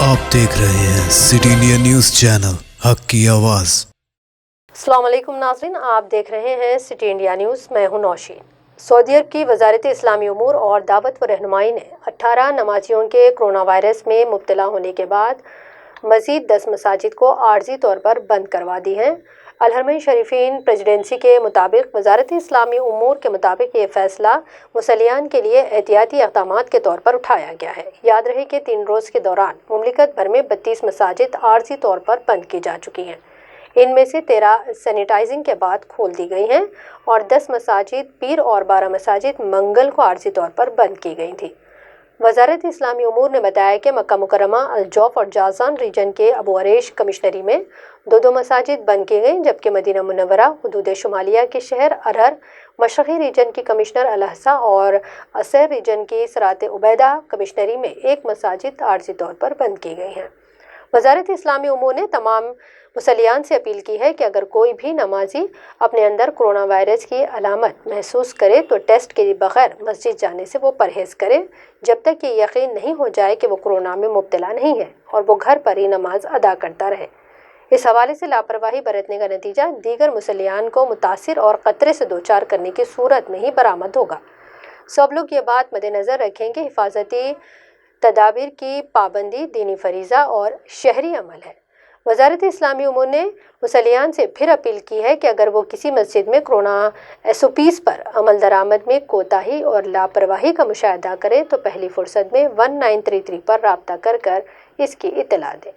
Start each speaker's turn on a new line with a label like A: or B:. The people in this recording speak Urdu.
A: آپ دیکھ رہے ہیں سٹی انڈیا نیوز چینل حق کی آواز۔
B: السلام علیکم ناظرین، آپ دیکھ رہے ہیں سٹی انڈیا نیوز، میں ہوں نوشین۔ سعودی عرب کی وزارت اسلامی امور اور دعوت و رہنمائی نے 18 نمازیوں کے کرونا وائرس میں مبتلا ہونے کے بعد مزید 10 مساجد کو عارضی طور پر بند کروا دی ہیں۔ الحرمین شریفین پریزیڈنسی کے مطابق وزارت اسلامی امور کے مطابق یہ فیصلہ مصلیان کے لیے احتیاطی اقدامات کے طور پر اٹھایا گیا ہے۔ یاد رہے کہ 3 روز کے دوران مملکت بھر میں 32 مساجد عارضی طور پر بند کی جا چکی ہیں۔ ان میں سے 13 سینیٹائزنگ کے بعد کھول دی گئی ہیں اور 10 مساجد پیر اور 12 مساجد منگل کو عارضی طور پر بند کی گئی تھیں۔ وزارت اسلامی امور نے بتایا کہ مکہ مکرمہ، الجوف اور جازان ریجن کے ابو عریش کمشنری میں 2 مساجد بند کی گئیں، جبکہ مدینہ منورہ حدود شمالیہ کے شہر ارہر مشرقی ریجن کی کمشنر الاحسا اور عسیر ریجن کی سرات عبیدہ کمشنری میں 1 مساجد عارضی طور پر بند کی گئی ہیں۔ وزارت اسلامی امور نے تمام مصلیان سے اپیل کی ہے کہ اگر کوئی بھی نمازی اپنے اندر کرونا وائرس کی علامت محسوس کرے تو ٹیسٹ کے بغیر مسجد جانے سے وہ پرہیز کرے جب تک یہ یقین نہیں ہو جائے کہ وہ کرونا میں مبتلا نہیں ہے، اور وہ گھر پر ہی نماز ادا کرتا رہے۔ اس حوالے سے لاپرواہی برتنے کا نتیجہ دیگر مصلیان کو متاثر اور خطرے سے دوچار کرنے کی صورت میں ہی برآمد ہوگا۔ سب لوگ یہ بات مد نظر رکھیں کہ حفاظتی تدابیر کی پابندی دینی فریضہ اور شہری عمل ہے۔ وزارت اسلامی امور نے مصلیان سے پھر اپیل کی ہے کہ اگر وہ کسی مسجد میں کرونا SOPs پر عمل درآمد میں کوتاہی اور لاپرواہی کا مشاہدہ کرے تو پہلی فرصت میں 1933 پر رابطہ کر اس کی اطلاع دیں۔